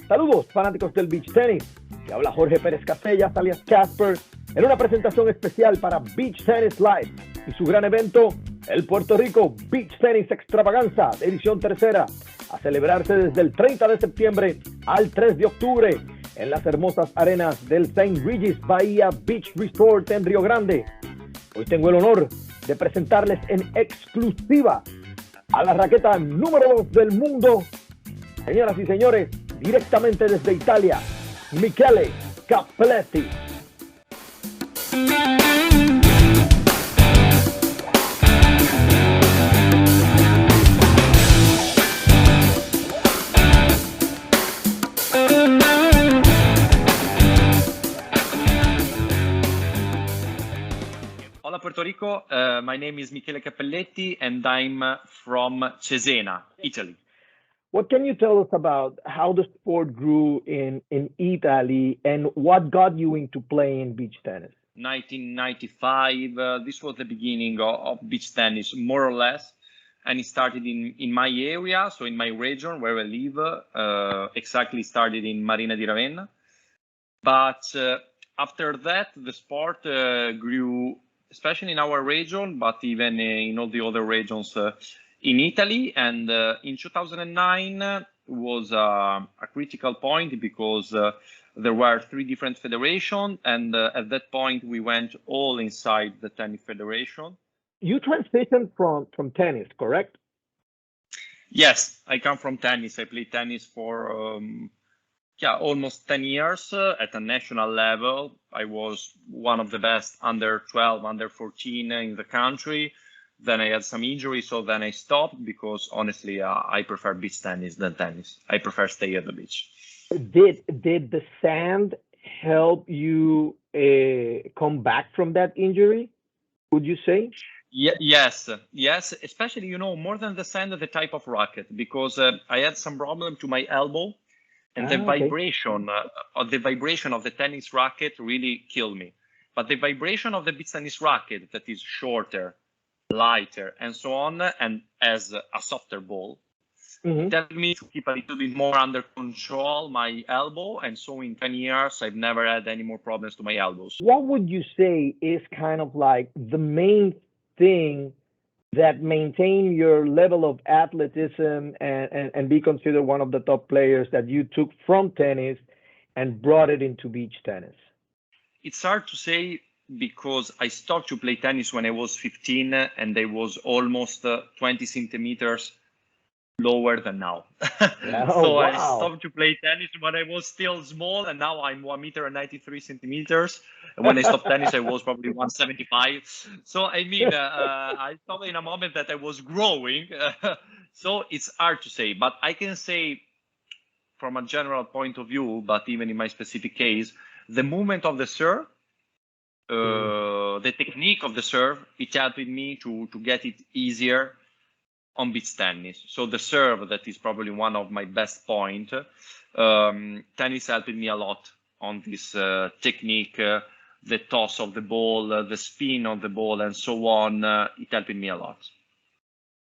Saludos fanáticos del beach tenis, te habla Jorge Pérez Casellas alias Casper en una presentación especial para Beach Tennis Live y su gran evento, el Puerto Rico Beach Tennis Extravaganza de edición tercera, a celebrarse desde el 30 de septiembre al 3 de octubre en las hermosas arenas del St. Regis Bahia Beach Resort en Río Grande. Hoy tengo el honor de presentarles en exclusiva a la raqueta número 2 del mundo, señoras y señores, directamente desde Italia, Michele Cappelletti. Hola Puerto Rico, my name is Michele Cappelletti and I'm from Cesena, Italy. What can you tell us about how the sport grew in Italy and what got you into playing beach tennis? 1995, this was the beginning of beach tennis, more or less. And it started in my area, so in my region where I live, exactly started in Marina di Ravenna. But after that, the sport grew, especially in our region, but even in all the other regions in Italy. And in 2009 was a critical point because there were 3 different federations. And at that point, we went all inside the tennis federation. You transitioned from tennis, correct? Yes, I come from tennis. I played tennis for almost 10 years at a national level. I was one of the best under 12, under 14 in the country. Then I had some injuries, so then I stopped because honestly, I prefer beach tennis than tennis. I prefer stay at the beach. Did the sand help you come back from that injury, would you say? Yes, especially, more than the sand, the type of racket, because I had some problem to my elbow, and the vibration of the tennis racket really killed me. But the vibration of the beach tennis racket that is shorter, lighter, and so on, and as a softer ball, tell me to keep a little bit more under control my elbow, and so in 10 years I've never had any more problems to my elbows. What would you say is kind of like the main thing that maintain your level of athleticism and be considered one of the top players that you took from tennis and brought it into beach tennis? It's hard to say because I started to play tennis when I was 15 and I was almost 20 centimeters lower than now. So I stopped to play tennis when I was still small, and now I'm 1 meter and 93 centimeters. And when I stopped tennis, I was probably 175. So I mean, I stopped in a moment that I was growing. So it's hard to say, but I can say from a general point of view, but even in my specific case, the movement of the serve, the technique of the serve, it helped me to get it easier on beach tennis. So the serve, that is probably one of my best point. Tennis helped me a lot on this technique, the toss of the ball, the spin of the ball, and so on. It helped me a lot.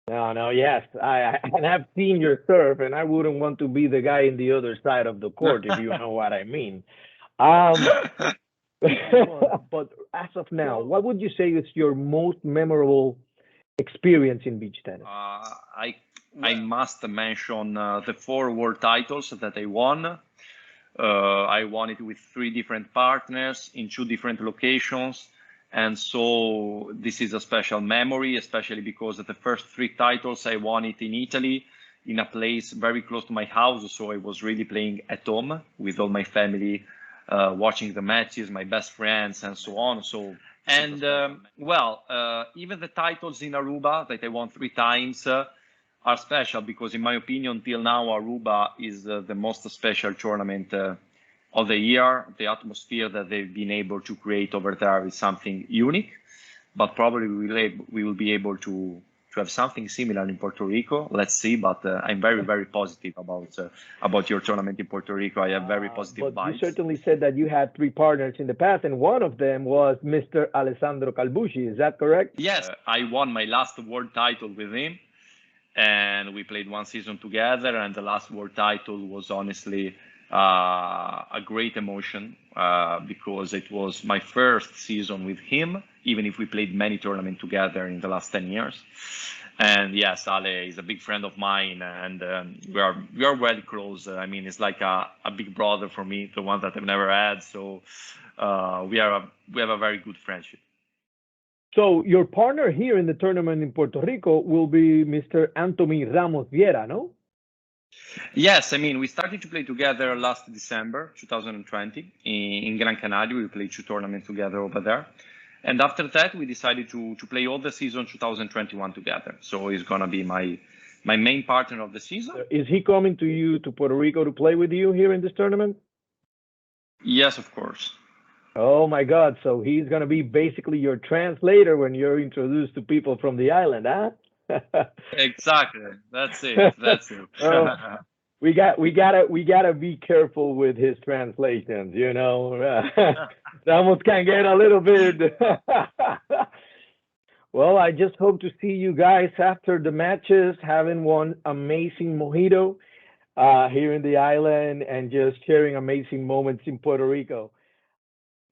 Yes. I have seen your serve, and I wouldn't want to be the guy in the other side of the court, if you know what I mean. But as of now, what would you say is your most memorable experience in beach tennis? I must mention the 4 world titles that I won. I won it with 3 different partners in 2 different locations. And so this is a special memory, especially because the first 3 titles I won it in Italy, in a place very close to my house. So I was really playing at home with all my family, watching the matches, my best friends, and so on. So, and even the titles in Aruba that I won 3 times are special because, in my opinion, till now, Aruba is the most special tournament of the year. The atmosphere that they've been able to create over there is something unique, but probably we will be able to have something similar in Puerto Rico. Let's see, but I'm very, very positive about your tournament in Puerto Rico. I have very positive but vibes. You certainly said that you had 3 partners in the past, and one of them was Mr. Alessandro Calbucci. Is that correct? Yes, I won my last world title with him, and we played 1 season together, and the last world title was honestly a great emotion because it was my first season with him, even if we played many tournaments together in the last 10 years. And yes, Ale is a big friend of mine, and we are very close. I mean, it's like a big brother for me, the one that I've never had. So we have a very good friendship. So your partner here in the tournament in Puerto Rico will be Mr. Anthony Ramos Viera, no? Yes, I mean, we started to play together last December 2020 in Gran Canaria. We played 2 tournaments together over there. And after that, we decided to play all the season 2021 together. So he's going to be my main partner of the season. Is he coming to Puerto Rico to play with you here in this tournament? Yes, of course. Oh my God. So he's going to be basically your translator when you're introduced to people from the island, huh? Exactly. That's it. That's it. We gotta be careful with his translations, you know. Ramos can get a little bit. Well, I just hope to see you guys after the matches having one amazing mojito here in the island and just sharing amazing moments in Puerto Rico.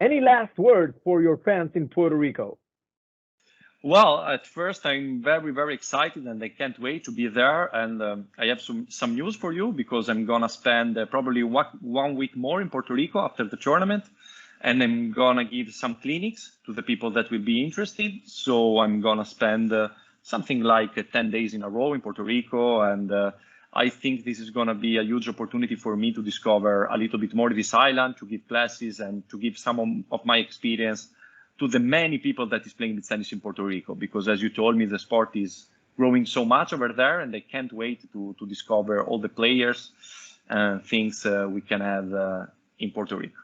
Any last words for your fans in Puerto Rico? Well, at first, I'm very, very excited, and I can't wait to be there. And I have some news for you, because I'm going to spend probably 1 week more in Puerto Rico after the tournament. And I'm going to give some clinics to the people that will be interested. So I'm going to spend something like 10 days in a row in Puerto Rico. And I think this is going to be a huge opportunity for me to discover a little bit more of this island, to give classes and to give some of my experience to the many people that is playing beach tennis in Puerto Rico, because as you told me, the sport is growing so much over there, and I can't wait to discover all the players and things we can have in Puerto Rico.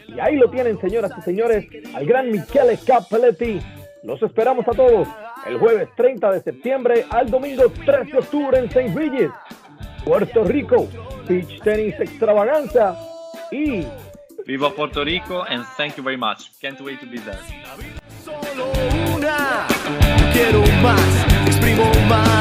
Y ahí lo tienen, señoras y señores, al gran Michele Cappelletti. Los esperamos a todos el jueves 30 de septiembre al domingo 3 de octubre en St. Regis, Puerto Rico, Beach Tennis Extravaganza y Viva Puerto Rico, and thank you very much. Can't wait to be there. Solo una, quiero más, exprimo más.